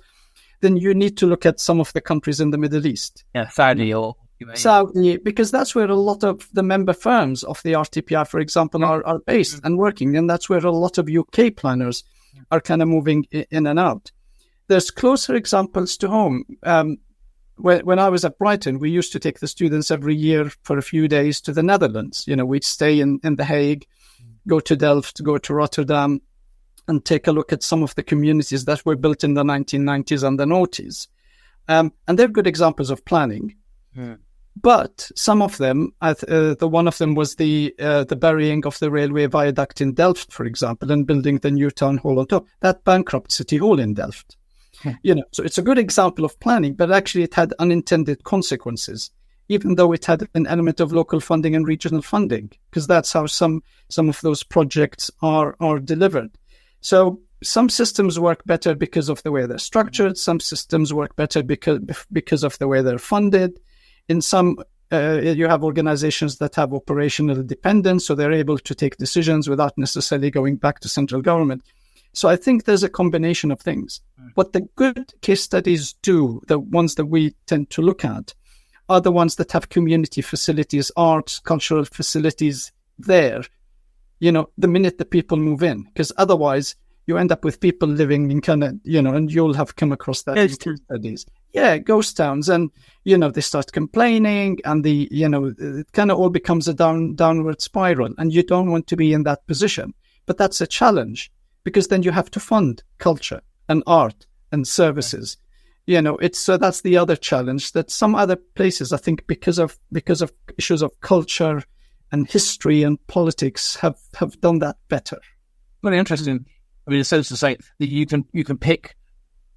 Speaker 2: then you need to look at some of the countries in the Middle East.
Speaker 1: Yeah, Saudi or UAE.
Speaker 2: Saudi, because that's where a lot of the member firms of the RTPI, for example, are based and working. And that's where a lot of UK planners are kind of moving in and out. There's closer examples to home. When I was at Brighton, we used to take the students every year for a few days to the Netherlands. We'd stay in The Hague, go to Delft, go to Rotterdam, and take a look at some of the communities that were built in the 1990s and the noughties. And they're good examples of planning.
Speaker 1: Yeah.
Speaker 2: But some of them, one of them was the burying of the railway viaduct in Delft, for example, and building the new town hall on top. That bankrupt City Hall in Delft. So it's a good example of planning, but actually it had unintended consequences, even though it had an element of local funding and regional funding, because that's how some of those projects are delivered. So some systems work better because of the way they're structured. Some systems work better because of the way they're funded. In some, you have organizations that have operational dependence, so they're able to take decisions without necessarily going back to central government. So I think there's a combination of things. What the good case studies do, the ones that we tend to look at, are the ones that have community facilities, arts, cultural facilities there, the minute the people move in. Because otherwise, you end up with people living in kind of, and you'll have come across that in case studies. Yeah, ghost towns. And, they start complaining and it kind of all becomes a downward spiral. And you don't want to be in that position. But that's a challenge, because then you have to fund culture and art and services. So that's the other challenge, that some other places, I think, because of issues of culture and history and politics, have done that better.
Speaker 1: Very interesting. I mean, it's so to say that you can pick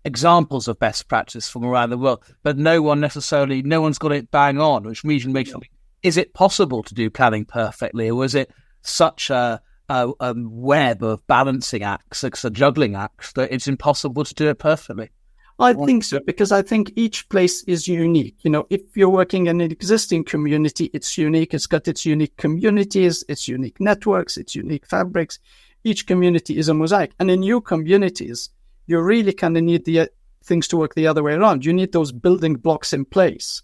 Speaker 1: examples of best practice from around the world, but no one's got it bang on, which makes you think, is it possible to do planning perfectly, or is it such a web of balancing acts, a juggling acts, that it's impossible to do it perfectly?
Speaker 2: I think so, because I think each place is unique. If you're working in an existing community, it's unique. It's got its unique communities, its unique networks, its unique fabrics. Each community is a mosaic. And in new communities, you really kind of need the things to work the other way around. You need those building blocks in place.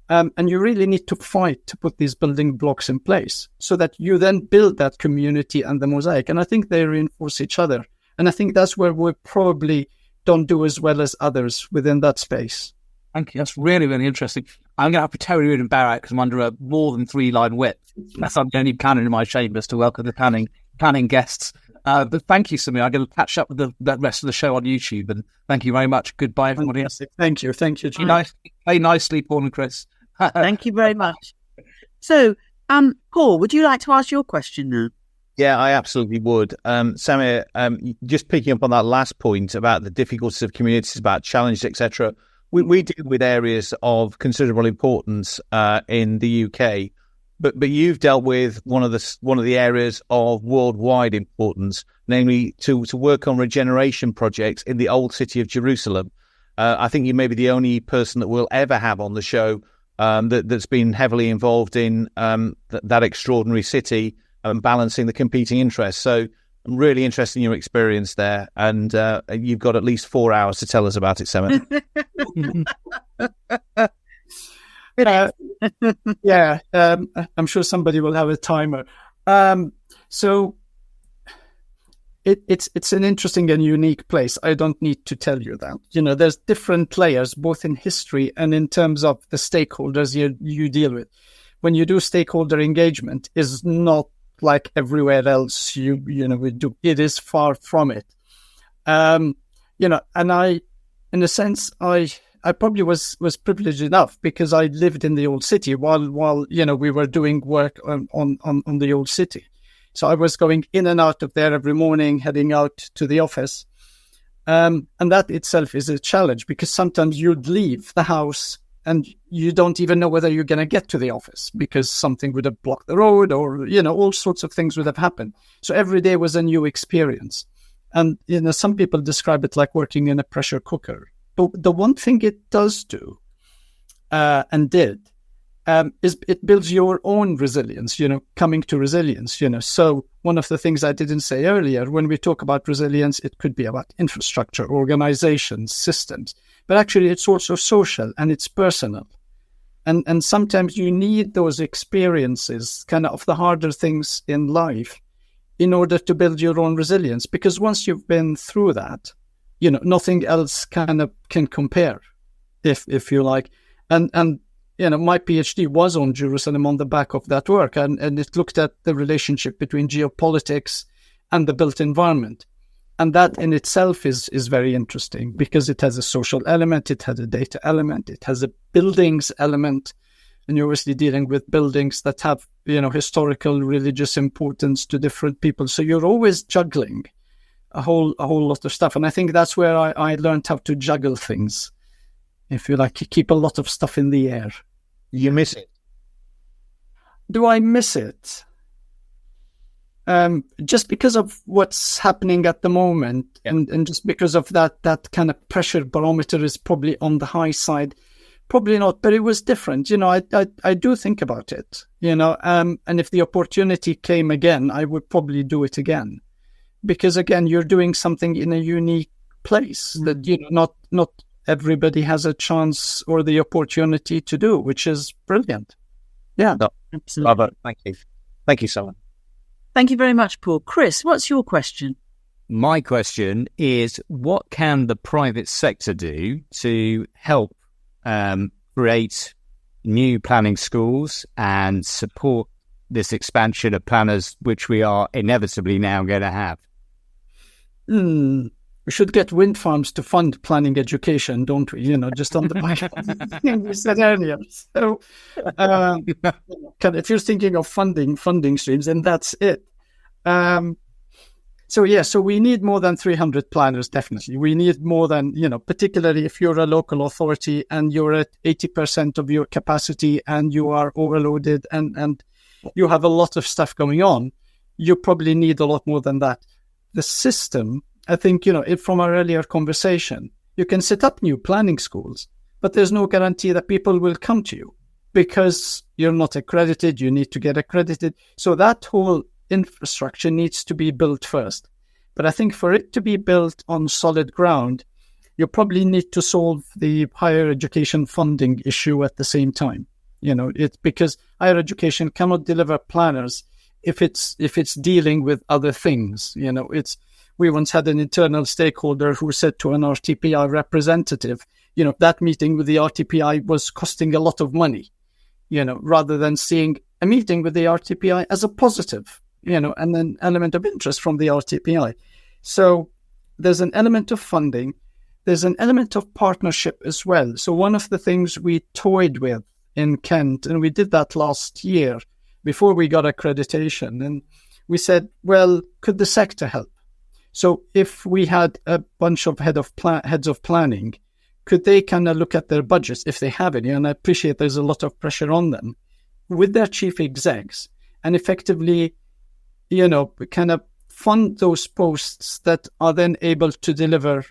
Speaker 2: And you really need to fight to put these building blocks in place so that you then build that community and the mosaic. And I think they reinforce each other. And I think that's where we probably don't do as well as others within that space.
Speaker 1: Thank you. That's really, really interesting. I'm going to have to tear you in Barrack because I'm under a more than 3-line width. That's I'm only planning in my chambers to welcome the planning guests. But thank you, Samir. I'm going to catch up with the rest of the show on YouTube. And thank you very much. Goodbye, everybody else.
Speaker 2: Thank you. Thank you,
Speaker 1: John. Play nicely, Paul and Chris.
Speaker 3: Thank you very much. So, Paul, would you like to ask your question now?
Speaker 4: Yeah, I absolutely would. Samir, just picking up on that last point about the difficulties of communities, about challenges, etc. We deal with areas of considerable importance in the UK, but you've dealt with one of the areas of worldwide importance, namely to work on regeneration projects in the old city of Jerusalem. I think you may be the only person that we'll ever have on the show that's been heavily involved in that extraordinary city and balancing the competing interests. So I'm really interested in your experience there, and you've got at least 4 hours to tell us about it, Samir.
Speaker 2: I'm sure somebody will have a timer. So it's an interesting and unique place. I don't need to tell you that. There's different layers, both in history and in terms of the stakeholders you deal with. When you do stakeholder engagement, is not like everywhere else we do. It is far from it. And I, in a sense, I I probably was privileged enough because I lived in the old city while we were doing work on the old city. So I was going in and out of there every morning, heading out to the office. And that itself is a challenge because sometimes you'd leave the house and you don't even know whether you're going to get to the office because something would have blocked the road or, all sorts of things would have happened. So every day was a new experience. And, some people describe it like working in a pressure cooker. But the one thing it does do and did is it builds your own resilience, coming to resilience, So one of the things I didn't say earlier, when we talk about resilience, it could be about infrastructure, organizations, systems, but actually it's also social and it's personal. And sometimes you need those experiences, kind of the harder things in life, in order to build your own resilience. Because once you've been through that, nothing else kind of can compare, if you like. And my PhD was on Jerusalem on the back of that work, and it looked at the relationship between geopolitics and the built environment. And that in itself is very interesting because it has a social element, it has a data element, it has a buildings element, and you're obviously dealing with buildings that have, historical, religious importance to different people. So you're always juggling a whole lot of stuff. And I think that's where I learned how to juggle things. If you like, you keep a lot of stuff in the air.
Speaker 4: You miss it.
Speaker 2: Do I miss it? Just because of what's happening at the moment, and just because of that kind of pressure barometer is probably on the high side. Probably not, but it was different. I do think about it, and if the opportunity came again, I would probably do it again. Because again, you're doing something in a unique place that, not everybody has a chance or the opportunity to do, which is brilliant. Yeah.
Speaker 4: No,
Speaker 3: absolutely.
Speaker 4: Love it. Thank you. Thank you, Simon.
Speaker 3: Thank you very much, Paul. Chris, what's your question?
Speaker 5: My question is, what can the private sector do to help create new planning schools and support this expansion of planners, which we are inevitably now going to have?
Speaker 2: We should get wind farms to fund planning education, don't we? Just on the back of the thing we said earlier. So, if you're thinking of funding streams, and that's it. So we need more than 300 planners, definitely. We need more than, particularly if you're a local authority and you're at 80% of your capacity and you are overloaded and you have a lot of stuff going on, you probably need a lot more than that. The system, I think, from our earlier conversation, you can set up new planning schools, but there's no guarantee that people will come to you because you're not accredited, you need to get accredited. So that whole infrastructure needs to be built first. But I think for it to be built on solid ground, you probably need to solve the higher education funding issue at the same time. It's because higher education cannot deliver planners if it's dealing with other things. We once had an internal stakeholder who said to an RTPI representative, that meeting with the RTPI was costing a lot of money, rather than seeing a meeting with the RTPI as a positive, and an element of interest from the RTPI. So there's an element of funding. There's an element of partnership as well. So one of the things we toyed with in Kent, and we did that last year before we got accreditation, and we said, well, could the sector help? So if we had a bunch of heads of planning, could they kind of look at their budgets, if they have any, and I appreciate there's a lot of pressure on them, with their chief execs, and effectively, kind of fund those posts that are then able to deliver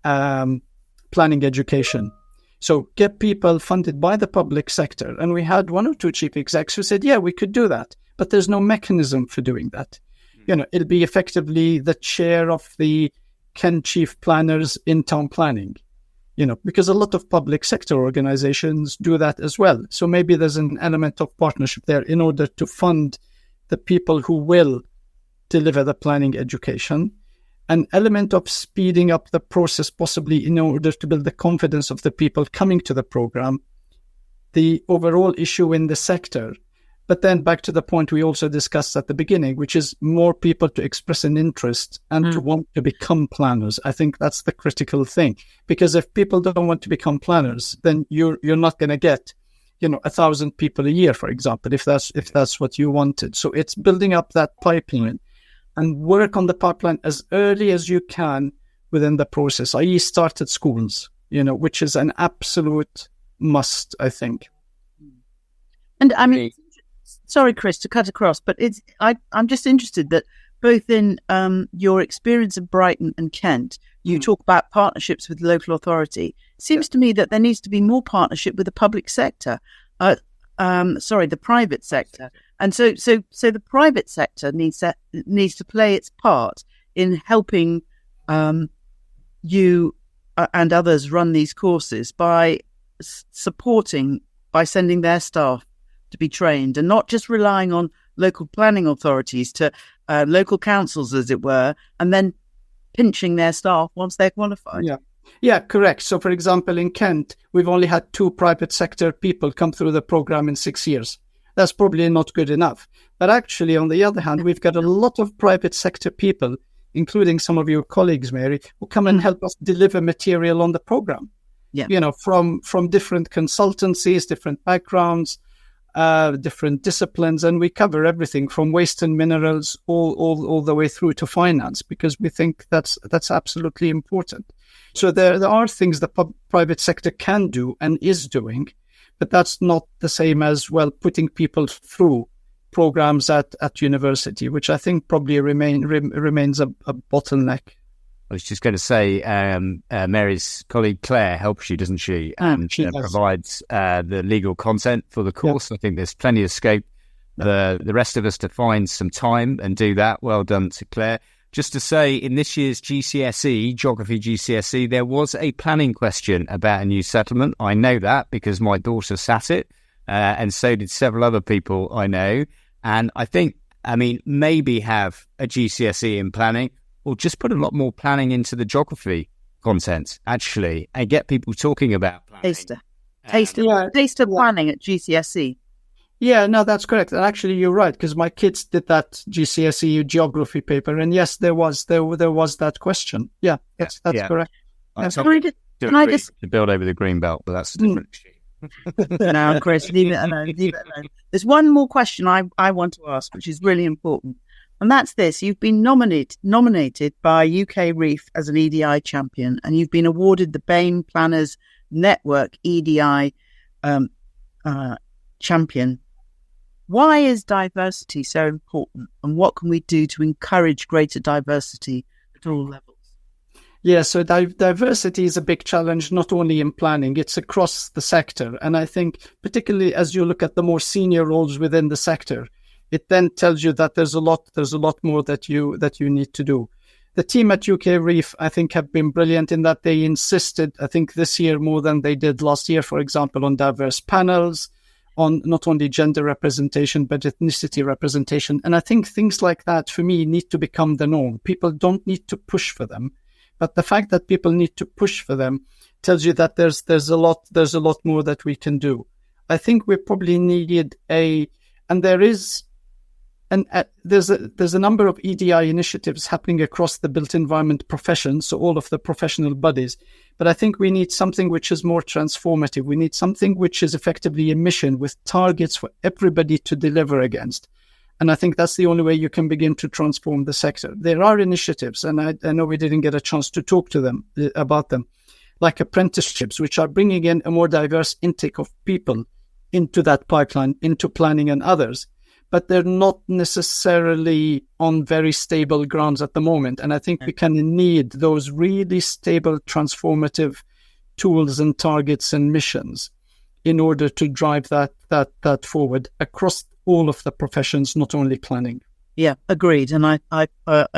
Speaker 2: planning education. So get people funded by the public sector. And we had one or two chief execs who said, yeah, we could do that, but there's no mechanism for doing that. It'll be effectively the chair of the Kent chief planners in town planning, because a lot of public sector organizations do that as well. So maybe there's an element of partnership there in order to fund the people who will deliver the planning education, an element of speeding up the process possibly in order to build the confidence of the people coming to the program, the overall issue in the sector, But then back to the point we also discussed at the beginning, which is more people to express an interest and to want to become planners. I think that's the critical thing, because if people don't want to become planners, then you're not going to get, 1,000 people a year, for example, if that's what you wanted. So it's building up that pipeline and work on the pipeline as early as you can within the process, i.e. start at schools, which is an absolute must, I think.
Speaker 3: And I mean, sorry, Chris, to cut across, but I'm just interested that both in your experience of Brighton and Kent, you talk about partnerships with local authority. It seems to me that there needs to be more partnership with the public sector. The private sector. And so the private sector needs to play its part in helping you and others run these courses by supporting, by sending their staff to be trained, and not just relying on local planning authorities to local councils, as it were, and then pinching their staff once they're qualified.
Speaker 2: Yeah, correct. So, for example, in Kent, we've only had 2 private sector people come through the program in 6 years. That's probably not good enough. But actually, on the other hand, we've got a lot of private sector people, including some of your colleagues, Mary, who come and help us deliver material on the program. Yeah. From different consultancies, different backgrounds, different disciplines, and we cover everything from waste and minerals all the way through to finance, because we think that's absolutely important. So there are things the private sector can do and is doing, but that's not the same as, putting people through programs at university, which I think probably remains a bottleneck.
Speaker 5: I was just going to say, Mary's colleague Claire helps you, doesn't she? And she provides the legal content for the course. Yeah. I think there's plenty of scope for the rest of us to find some time and do that. Well done to Claire. Just to say, in this year's GCSE, Geography GCSE, there was a planning question about a new settlement. I know that because my daughter sat it, and so did several other people I know. And maybe have a GCSE in planning, or just put a lot more planning into the geography content, actually, and get people talking about planning.
Speaker 3: Taster planning at GCSE.
Speaker 2: Yeah, no, that's correct. And actually, you're right, because my kids did that GCSE geography paper, and yes, there was that question. Yeah, that's correct.
Speaker 3: Can I just
Speaker 5: to build over the green belt, but that's a different issue.
Speaker 3: No, Chris, leave it alone. There's one more question I want to ask, which is really important. And that's this. You've been nominated by UK Reef as an EDI champion, and you've been awarded the BAME Planners Network EDI champion. Why is diversity so important, and what can we do to encourage greater diversity at all levels?
Speaker 2: Yeah, so diversity is a big challenge, not only in planning, it's across the sector. And I think particularly as you look at the more senior roles within the sector, it then tells you that there's a lot more that you need to do. The team at UK Reef, I think, have been brilliant in that they insisted, I think this year more than they did last year, for example, on diverse panels, on not only gender representation, but ethnicity representation. And I think things like that, for me, need to become the norm. People don't need to push for them. But the fact that people need to push for them tells you that there's a lot more that we can do. I think we probably needed there's a number of EDI initiatives happening across the built environment profession, so all of the professional bodies. But I think we need something which is more transformative. We need something which is effectively a mission with targets for everybody to deliver against. And I think that's the only way you can begin to transform the sector. There are initiatives, and I know we didn't get a chance to talk to them about them, like apprenticeships, which are bringing in a more diverse intake of people into that pipeline, into planning and others. But they're not necessarily on very stable grounds at the moment. And I think we kind of need those really stable, transformative tools and targets and missions in order to drive that forward across all of the professions, not only planning.
Speaker 3: Yeah, agreed. And I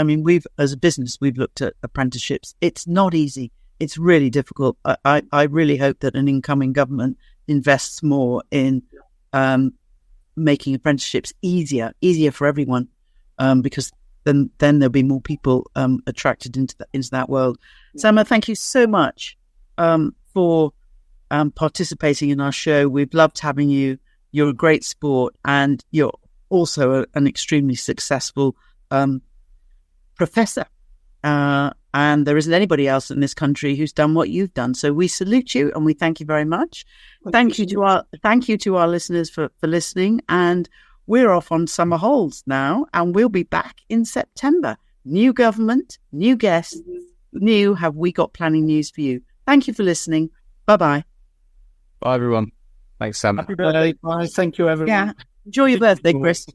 Speaker 3: mean, as a business, we've looked at apprenticeships. It's not easy. It's really difficult. I really hope that an incoming government invests more in making apprenticeships easier for everyone, because then there'll be more people attracted into that world. Sama, thank you so much for participating in our show. We've loved having you. You're a great sport, and you're also an extremely successful professor. And there isn't anybody else in this country who's done what you've done. So we salute you and we thank you very much. Thank you to our listeners for listening. And we're off on summer holds now, and we'll be back in September. New government, new guests, new have we got planning news for you. Thank you for listening. Bye-bye.
Speaker 1: Bye, everyone. Thanks, Sam.
Speaker 2: Happy birthday. Bye. Thank you, everyone.
Speaker 3: Yeah. Enjoy your birthday, Chris.